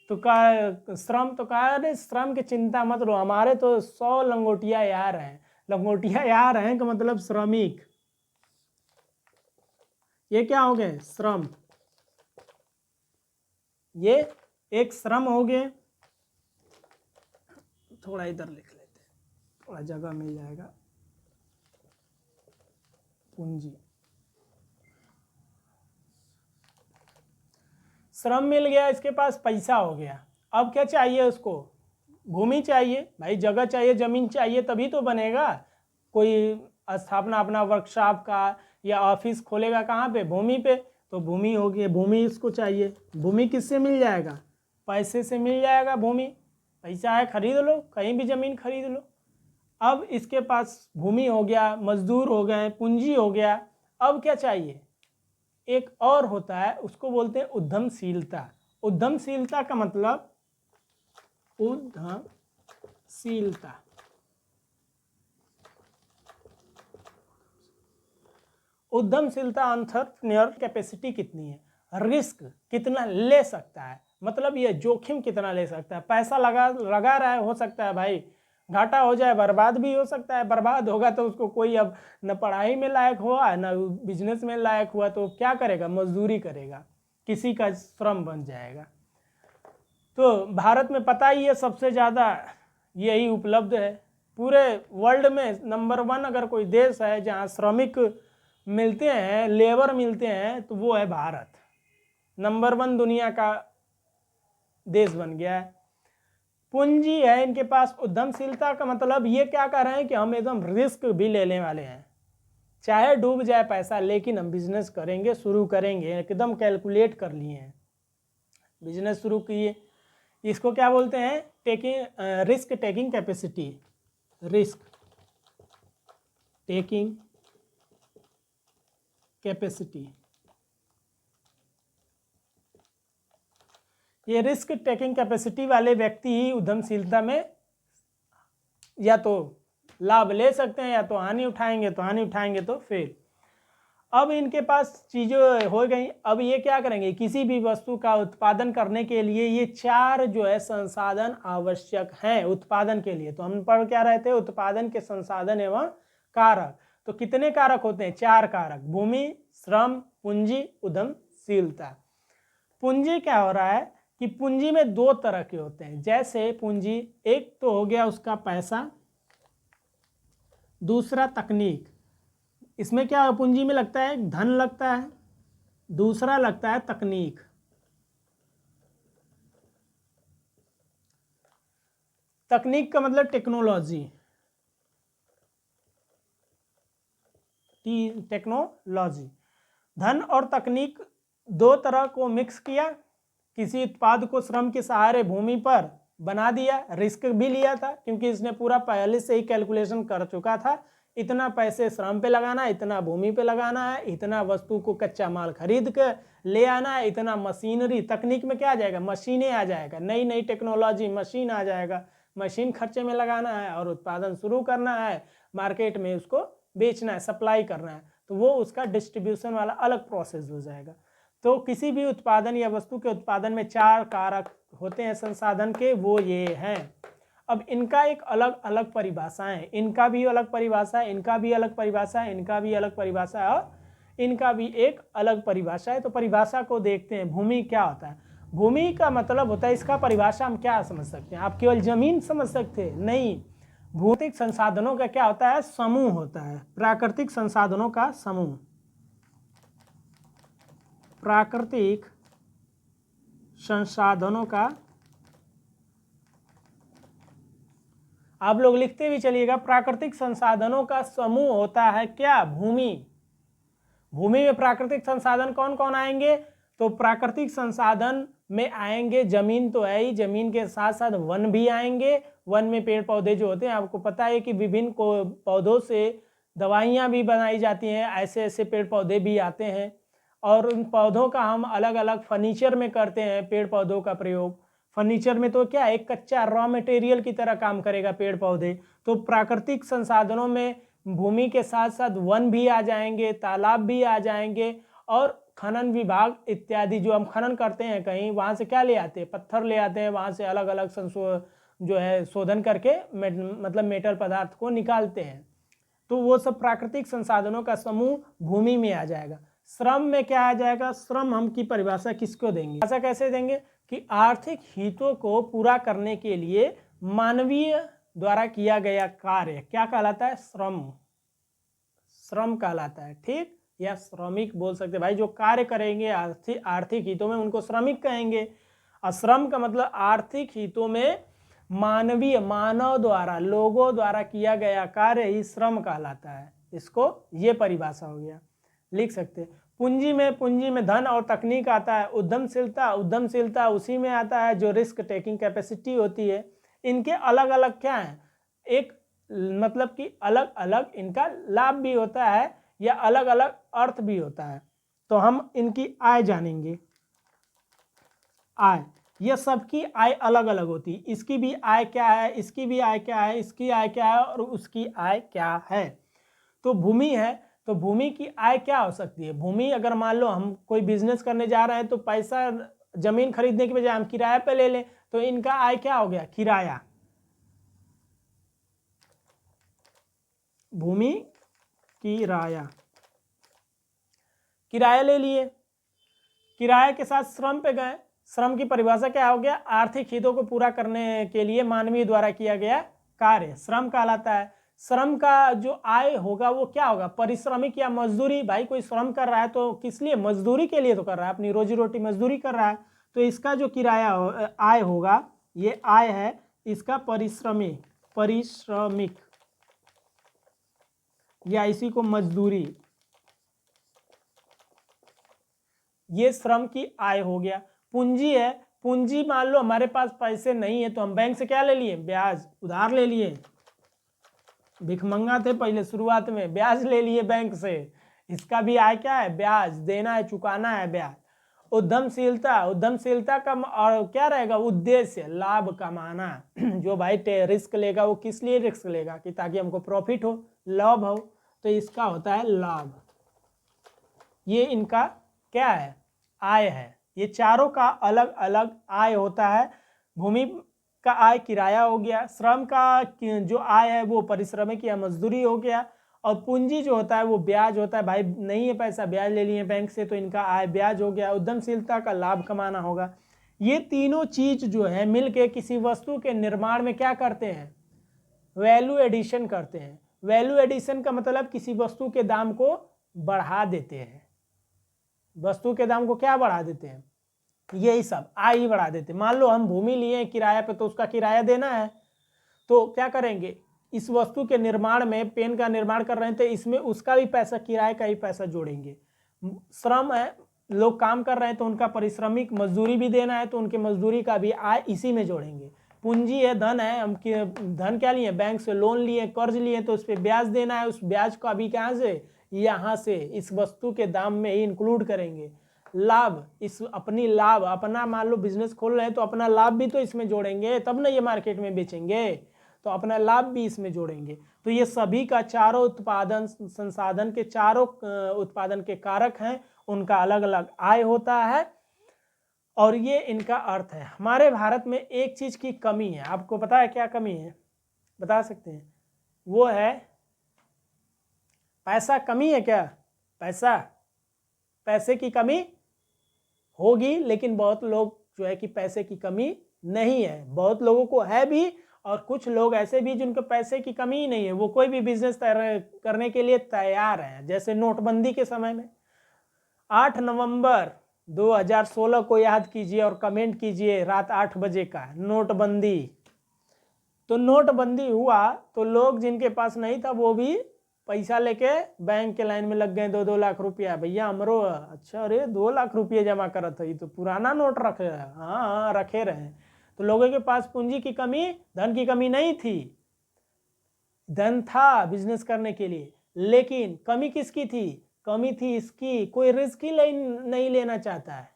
तो का श्रम, तो कहा अरे श्रम की चिंता मत लो, हमारे तो 100 लंगोटिया यार हैं, लंगोटिया यार हैं का मतलब श्रमिक, ये क्या हो गए, श्रम, ये एक श्रम हो गए। थोड़ा इधर लिख लेते हैं, थोड़ा जगह मिल जाएगा। पूंजी, श्रम मिल गया, इसके पास पैसा हो गया। अब क्या चाहिए उसको, भूमि चाहिए भाई, जगह चाहिए, जमीन चाहिए, तभी तो बनेगा। कोई स्थापना अपना वर्कशॉप का या ऑफिस खोलेगा कहाँ पे, भूमि पे, तो भूमि हो गई, भूमि इसको चाहिए। भूमि किससे मिल जाएगा, पैसे से मिल जाएगा भूमि, पैसा है खरीद लो, कहीं भी ज़मीन खरीद लो। अब इसके पास भूमि हो गया, मजदूर हो गए, पूंजी हो गया। अब क्या चाहिए, एक और होता है, उसको बोलते हैं उद्यमशीलता। उद्यमशीलता का मतलब, उद्यमशीलता, उद्यमशीलता एंटरप्रेन्योर कैपेसिटी कितनी है, रिस्क कितना ले सकता है, मतलब ये जोखिम कितना ले सकता है, पैसा लगा रहा है, हो सकता है भाई घाटा हो जाए, बर्बाद भी हो सकता है। बर्बाद होगा तो उसको कोई अब न पढ़ाई में लायक हुआ न बिजनेस में लायक हुआ, तो क्या करेगा, मजदूरी करेगा, किसी का श्रम बन जाएगा। तो भारत में पता ही है सबसे ज़्यादा यही उपलब्ध है। पूरे वर्ल्ड में नंबर 1 अगर कोई देश है जहाँ श्रमिक मिलते हैं, लेबर मिलते हैं, तो वो है भारत। नंबर 1 दुनिया का देश बन गया है। पूंजी है इनके पास, उद्यमशीलता का मतलब ये क्या कर रहे हैं कि हम एकदम रिस्क भी लेने वाले हैं, चाहे डूब जाए पैसा लेकिन हम बिजनेस करेंगे, शुरू करेंगे, एकदम कैलकुलेट कर लिए हैं, बिजनेस शुरू किए। इसको क्या बोलते हैं, risk taking capacity, risk taking capacity. ये रिस्क टेकिंग कैपेसिटी वाले व्यक्ति ही उद्यमशीलता में या तो लाभ ले सकते हैं या तो हानि उठाएंगे, तो हानि उठाएंगे तो फेल। अब इनके पास चीज़ें हो गई, अब ये क्या करेंगे, किसी भी वस्तु का उत्पादन करने के लिए ये 4 जो है संसाधन आवश्यक हैं उत्पादन के लिए। तो हम पढ़ क्या रहे थे, उत्पादन के संसाधन एवं कारक। तो कितने कारक होते हैं, 4 कारक, भूमि, श्रम, पूंजी, उद्यमशीलता। पूंजी क्या हो रहा है कि पूंजी में 2 तरह के होते हैं। जैसे पूंजी, एक तो हो गया उसका पैसा, दूसरा तकनीक। इसमें क्या पूंजी में लगता है, धन लगता है, दूसरा लगता है तकनीक। तकनीक का मतलब टेक्नोलॉजी, टेक्नोलॉजी। धन और तकनीक 2 तरह को मिक्स किया, किसी उत्पाद को श्रम के सहारे भूमि पर बना दिया, रिस्क भी लिया था क्योंकि इसने पूरा पहले से ही कैलकुलेशन कर चुका था, इतना पैसे श्रम पे लगाना है, इतना भूमि पे लगाना है, इतना वस्तु को कच्चा माल खरीद के ले आना है, इतना मशीनरी। तकनीक में क्या आ जाएगा, मशीनें आ जाएगा, नई नई टेक्नोलॉजी, मशीन आ जाएगा, मशीन खर्चे में लगाना है और उत्पादन शुरू करना है, मार्केट में उसको बेचना है, सप्लाई करना है, तो वो उसका डिस्ट्रीब्यूशन वाला अलग प्रोसेस हो जाएगा। तो किसी भी उत्पादन या वस्तु के उत्पादन में 4 कारक होते हैं संसाधन के, वो ये हैं। अब इनका एक अलग अलग परिभाषाएं हैं, इनका भी अलग परिभाषा है, इनका भी अलग परिभाषा है, इनका भी अलग परिभाषा है और इनका भी एक अलग परिभाषा है। तो परिभाषा को देखते हैं। भूमि क्या होता है, भूमि का मतलब होता है, इसका परिभाषा हम क्या समझ सकते हैं, आप केवल जमीन समझ सकते हैं, नहीं, भौतिक संसाधनों का क्या होता है, समूह होता है, प्राकृतिक संसाधनों का समूह, प्राकृतिक संसाधनों का, आप लोग लिखते भी चलिएगा, प्राकृतिक संसाधनों का समूह होता है क्या, भूमि। भूमि में प्राकृतिक संसाधन कौन कौन आएंगे, तो प्राकृतिक संसाधन में आएंगे, जमीन तो है ही, जमीन के साथ साथ वन भी आएंगे। वन में पेड़ पौधे जो होते हैं, आपको पता है कि विभिन्न पौधों से दवाइयाँ भी बनाई जाती हैं, ऐसे ऐसे पेड़ पौधे भी आते हैं और उन पौधों का हम अलग अलग फर्नीचर में करते हैं पेड़ पौधों का प्रयोग। फर्नीचर में तो क्या, एक कच्चा रॉ मटेरियल की तरह काम करेगा पेड़ पौधे। तो प्राकृतिक संसाधनों में भूमि के साथ साथ वन भी आ जाएंगे, तालाब भी आ जाएंगे और खनन विभाग इत्यादि, जो हम खनन करते हैं कहीं, वहाँ से क्या ले आते हैं, पत्थर ले आते हैं, वहाँ से अलग अलग जो है शोधन करके मतलब मेटल पदार्थ को निकालते हैं। तो वो सब प्राकृतिक संसाधनों का समूह भूमि में आ जाएगा। श्रम में क्या आ जाएगा, श्रम हम की परिभाषा किसको देंगे, ऐसा कैसे देंगे कि आर्थिक हितों को पूरा करने के लिए मानवीय द्वारा किया गया कार्य क्या कहलाता है, श्रम, श्रम कहलाता है, ठीक, या श्रमिक बोल सकते हैं भाई, जो कार्य करेंगे आर्थिक हितों में उनको श्रमिक कहेंगे। और श्रम का मतलब आर्थिक हितों में मानवीय, मानव द्वारा, लोगों द्वारा किया गया कार्य ही श्रम कहलाता है। इसको ये परिभाषा हो गया, लिख सकते हैं। पूंजी में धन और तकनीक आता है। उद्यमशीलता उसी में आता है जो रिस्क टेकिंग कैपेसिटी होती है। इनके अलग अलग क्या हैं, एक मतलब कि अलग अलग इनका लाभ भी होता है या अलग अलग अर्थ भी होता है। तो हम इनकी आय जानेंगे। आय, ये सबकी आय अलग अलग होती है, इसकी भी आय क्या है, इसकी भी आय क्या है, इसकी आय क्या है और उसकी आय क्या है। तो भूमि है, तो भूमि की आय क्या हो सकती है, भूमि अगर मान लो हम कोई बिजनेस करने जा रहे हैं तो पैसा जमीन खरीदने की बजाय हम किराए पे ले लें, तो इनका आय क्या हो गया, किराया। भूमि किराया, किराया ले लिए, किराए के साथ श्रम पे गए। श्रम की परिभाषा क्या हो गया, आर्थिक हितों को पूरा करने के लिए मानवीय द्वारा किया गया कार्य श्रम कहलाता है। श्रम का जो आय होगा वो क्या होगा, पारिश्रमिक या मजदूरी। भाई कोई श्रम कर रहा है तो किस लिए, मजदूरी के लिए तो कर रहा है, अपनी रोजी रोटी मजदूरी कर रहा है, तो इसका जो किराया आय होगा, ये आय है इसका पारिश्रमिक या इसी को मजदूरी, ये श्रम की आय हो गया। पूंजी है, पूंजी मान लो हमारे पास पैसे नहीं है तो हम बैंक से क्या ले लिए, ब्याज, उधार ले लिए, भिखमंगा थे पहले शुरुआत में, ब्याज ले लिए बैंक से, इसका भी आय क्या है, ब्याज देना है, चुकाना है ब्याज। उद्यमशीलता, उद्यमशीलता का और क्या रहेगा, उद्देश्य लाभ कमाना। जो भाई रिस्क लेगा वो किस लिए रिस्क लेगा, कि ताकि हमको प्रॉफिट हो, लाभ हो, तो इसका होता है लाभ। ये इनका क्या है, आय है। ये चारों का अलग अलग आय होता है। भूमि का आय किराया हो गया, श्रम का जो आय है वो पारिश्रमिक या मजदूरी हो गया, और पूंजी जो होता है वो ब्याज होता है। भाई नहीं है पैसा, ब्याज ले लिए बैंक से, तो इनका आय ब्याज हो गया। उद्यमशीलता का लाभ कमाना होगा। ये तीनों चीज जो है मिलके किसी वस्तु के निर्माण में क्या करते हैं, वैल्यू एडिशन करते हैं। वैल्यू एडिशन का मतलब किसी वस्तु के दाम को बढ़ा देते हैं। वस्तु के दाम को क्या बढ़ा देते हैं, यही सब आय ही बढ़ा देते हैं। मान लो हम भूमि लिए किराया पे, तो उसका किराया देना है, तो क्या करेंगे, इस वस्तु के निर्माण में, पेन का निर्माण कर रहे हैं तो इसमें उसका भी पैसा, किराए का ही पैसा जोड़ेंगे। श्रम है, लोग काम कर रहे हैं तो उनका पारिश्रमिक मजदूरी भी देना है, तो उनके मजदूरी का भी आय इसी में जोड़ेंगे। पूंजी है, धन है, हम धन क्या लिए, बैंक से लोन लिए, कर्ज लिए, तो उस पर ब्याज देना है, उस ब्याज का भी कहाँ से, यहाँ से इस वस्तु के दाम में ही इंक्लूड करेंगे। लाभ, इस अपनी लाभ, अपना मान लो बिजनेस खोल रहे हैं तो अपना लाभ भी तो इसमें जोड़ेंगे, तब ना ये मार्केट में बेचेंगे, तो अपना लाभ भी इसमें जोड़ेंगे। तो ये सभी का चारों उत्पादन संसाधन के, चारों उत्पादन के कारक हैं, उनका अलग अलग आय होता है, और ये इनका अर्थ है। हमारे भारत में एक चीज की कमी है, आपको पता है क्या कमी है, बता सकते हैं, वो है पैसा। कमी है क्या, पैसा, पैसे की कमी होगी, लेकिन बहुत लोग जो है कि पैसे की कमी नहीं है। बहुत लोगों को है भी, और कुछ लोग ऐसे भी जिनको पैसे की कमी ही नहीं है, वो कोई भी बिजनेस करने के लिए तैयार हैं। जैसे नोटबंदी के समय में 8 नवंबर 2016 को याद कीजिए और कमेंट कीजिए, रात 8 बजे का नोटबंदी। तो नोटबंदी हुआ तो लोग जिनके पास नहीं था वो भी पैसा लेके बैंक के लाइन में लग गए, 2-2 लाख रुपया, भैया हमरो, अच्छा अरे 2 लाख रुपये जमा करत है, तो पुराना नोट रखे, हाँ रखे रहे। तो लोगों के पास पूंजी की कमी, धन की कमी नहीं थी, धन था बिजनेस करने के लिए, लेकिन कमी किसकी थी, कमी थी इसकी, कोई रिस्क ही नहीं लेना चाहता है,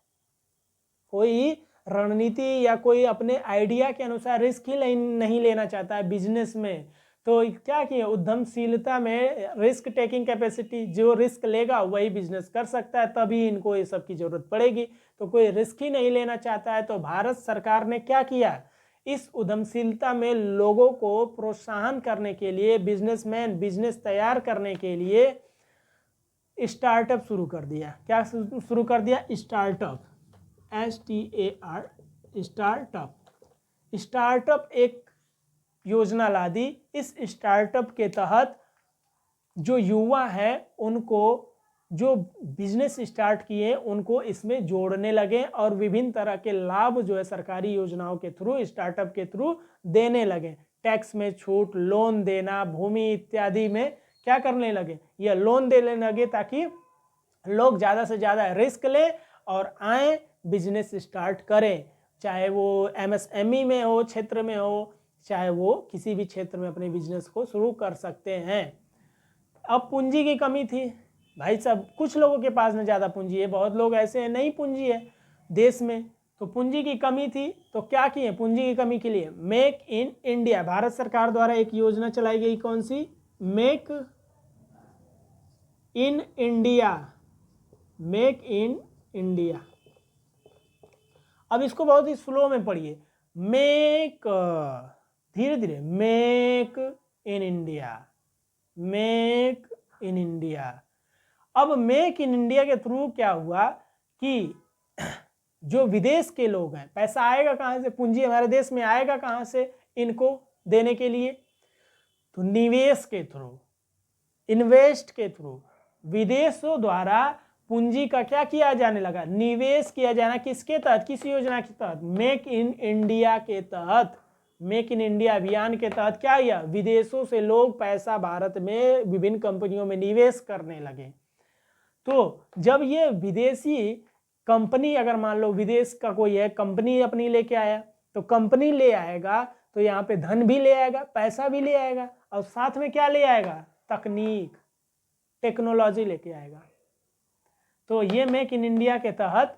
कोई रणनीति या कोई अपने आइडिया के अनुसार रिस्क ही नहीं लेना चाहता है बिजनेस में। तो क्या किया, उद्यमशीलता में रिस्क टेकिंग कैपेसिटी, जो रिस्क लेगा वही बिजनेस कर सकता है, तभी इनको ये सब की जरूरत पड़ेगी। तो कोई रिस्क ही नहीं लेना चाहता है, तो भारत सरकार ने क्या किया, इस उद्यमशीलता में लोगों को प्रोत्साहन करने के लिए, बिजनेसमैन बिजनेस तैयार करने के लिए स्टार्टअप शुरू कर दिया। क्या शुरू कर दिया, स्टार्टअप, STAR, स्टार्टअप। स्टार्टअप एक योजना ला दी। इस स्टार्टअप के तहत जो युवा है उनको, जो बिजनेस स्टार्ट किए उनको इसमें जोड़ने लगे, और विभिन्न तरह के लाभ जो है सरकारी योजनाओं के थ्रू, स्टार्टअप के थ्रू देने लगे। टैक्स में छूट, लोन देना, भूमि इत्यादि में क्या करने लगे, ये लोन देने लगे, ताकि लोग ज़्यादा से ज़्यादा रिस्क लें और आए बिजनेस स्टार्ट करें, चाहे वो MSME में हो, क्षेत्र में हो, चाहे वो किसी भी क्षेत्र में अपने बिजनेस को शुरू कर सकते हैं। अब पूंजी की कमी थी भाई साहब, कुछ लोगों के पास में ज़्यादा पूंजी है, बहुत लोग ऐसे हैं नहीं पूंजी है देश में, तो पूंजी की कमी थी, तो क्या किए पूंजी की कमी के लिए, मेक इन इंडिया, भारत सरकार द्वारा एक योजना चलाई गई, कौन सी, make in India, make in India. अब इसको बहुत ही स्लो में पढ़िए, मेक, धीरे धीरे, make in India, make in India. अब मेक इन इंडिया के थ्रू क्या हुआ कि जो विदेश के लोग हैं, पैसा आएगा कहाँ से, पूंजी हमारे देश में आएगा कहाँ से इनको देने के लिए, तो निवेश के थ्रू, इन्वेस्ट के थ्रू विदेशों द्वारा पूंजी का क्या किया जाने लगा, निवेश किया जाना। किसके तहत, किस योजना के तहत, मेक इन इंडिया के तहत। मेक इन इंडिया अभियान के तहत क्या किया, विदेशों से लोग पैसा भारत में विभिन्न कंपनियों में निवेश करने लगे। तो जब ये विदेशी कंपनी, अगर मान लो विदेश का कोई है, कंपनी अपनी लेके आया, तो कंपनी ले आएगा तो यहाँ पे धन भी ले आएगा, पैसा भी ले आएगा, और साथ में क्या ले आएगा, तकनीक, टेक्नोलॉजी लेके आएगा। तो ये मेक इन इंडिया के तहत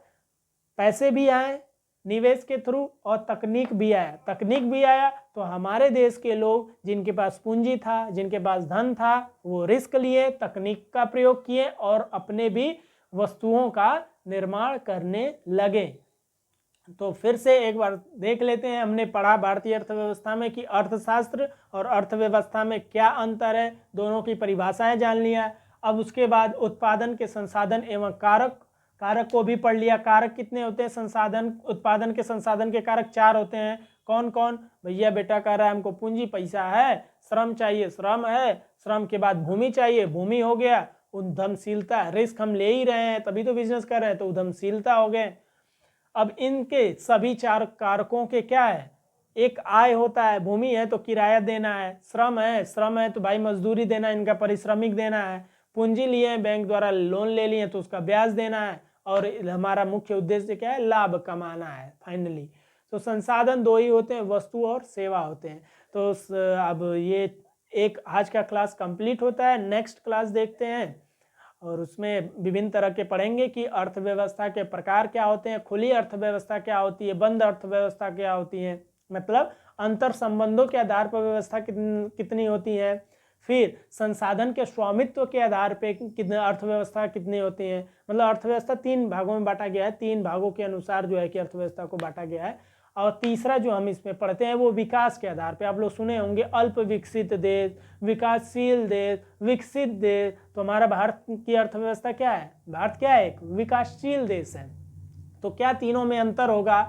पैसे भी आए निवेश के थ्रू और तकनीक भी आया। तकनीक भी आया तो हमारे देश के लोग जिनके पास पूंजी था, जिनके पास धन था, वो रिस्क लिए, तकनीक का प्रयोग किए और अपने भी वस्तुओं का निर्माण करने लगे। तो फिर से एक बार देख लेते हैं, हमने पढ़ा भारतीय अर्थव्यवस्था में कि अर्थशास्त्र और अर्थव्यवस्था में क्या अंतर है, दोनों की परिभाषाएं जान लिया। अब उसके बाद उत्पादन के संसाधन एवं कारक, कारक को भी पढ़ लिया। कारक कितने होते हैं, संसाधन, उत्पादन के संसाधन के कारक 4 होते हैं। कौन कौन, भैया बेटा कह रहा है हमको पूंजी पैसा है, श्रम चाहिए, श्रम है, श्रम के बाद भूमि चाहिए, भूमि हो गया, उद्यमशीलता, रिस्क हम ले ही रहे हैं तभी तो बिजनेस कर रहे हैं, तो उद्यमशीलता हो गए। अब इनके सभी 4 कारकों के क्या है, एक आय होता है, भूमि है तो किराया देना है, श्रम है तो भाई मजदूरी देना है, इनका परिश्रमिक देना है, पूंजी लिए हैं बैंक द्वारा लोन ले लिए तो उसका ब्याज देना है, और हमारा मुख्य उद्देश्य क्या है, लाभ कमाना है फाइनली। तो संसाधन 2 ही होते हैं, वस्तु और सेवा होते हैं। तो अब ये एक आज का क्लास कंप्लीट होता है। नेक्स्ट क्लास देखते हैं और उसमें विभिन्न तरह के पढ़ेंगे कि अर्थव्यवस्था के प्रकार क्या होते हैं, खुली अर्थव्यवस्था क्या होती है, बंद अर्थव्यवस्था क्या होती है, मतलब अंतर संबंधों के आधार पर व्यवस्था कितनी होती है। फिर संसाधन के स्वामित्व के आधार पे कितने अर्थव्यवस्था कितनी होती है, मतलब अर्थव्यवस्था 3 भागों में बांटा गया है, 3 भागों के अनुसार जो है कि अर्थव्यवस्था को बांटा गया है। और तीसरा जो हम इसमें पढ़ते हैं वो विकास के आधार पे। आप लोग सुने होंगे अल्प विकसित देश, विकासशील देश, विकसित देश। तो हमारा भारत की अर्थव्यवस्था क्या है, भारत क्या है, एक विकासशील देश है। तो क्या तीनों में अंतर होगा,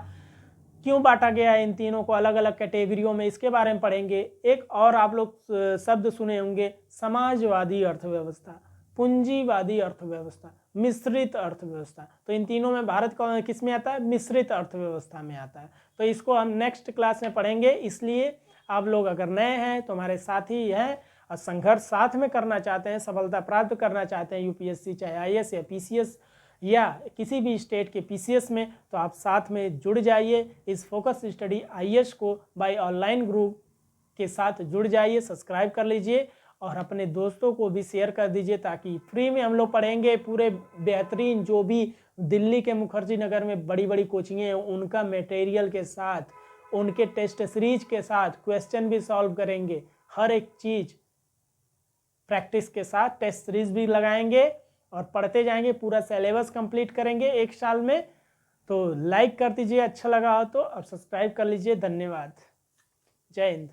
क्यों बांटा गया है इन तीनों को अलग अलग कैटेगरियों में, इसके बारे में पढ़ेंगे। एक और आप लोग शब्द सुने होंगे, समाजवादी अर्थव्यवस्था, पूंजीवादी अर्थव्यवस्था, मिश्रित अर्थव्यवस्था। तो इन तीनों में भारत का किस में आता है, मिश्रित अर्थव्यवस्था में आता है। तो इसको हम नेक्स्ट क्लास में पढ़ेंगे। इसलिए आप लोग अगर नए हैं तो हमारे साथी हैं और संघर्ष साथ में करना चाहते हैं, सफलता प्राप्त करना चाहते हैं यूपीएससी चाहे आईएएस या पीसीएस या किसी भी स्टेट के पीसीएस में, तो आप साथ में जुड़ जाइए। इस फोकस स्टडी आईएएस को बाय ऑनलाइन ग्रुप के साथ जुड़ जाइए, सब्सक्राइब कर लीजिए और अपने दोस्तों को भी शेयर कर दीजिए, ताकि फ्री में हम लोग पढ़ेंगे। पूरे बेहतरीन जो भी दिल्ली के मुखर्जी नगर में बड़ी बड़ी कोचिंगें हैं उनका मटेरियल के साथ, उनके टेस्ट सीरीज के साथ क्वेश्चन भी सॉल्व करेंगे, हर एक चीज़ प्रैक्टिस के साथ टेस्ट सीरीज भी लगाएंगे और पढ़ते जाएंगे। पूरा सिलेबस कंप्लीट करेंगे 1 साल में। तो लाइक कर दीजिए अच्छा लगा हो तो, और सब्सक्राइब कर लीजिए। धन्यवाद, जय हिंद।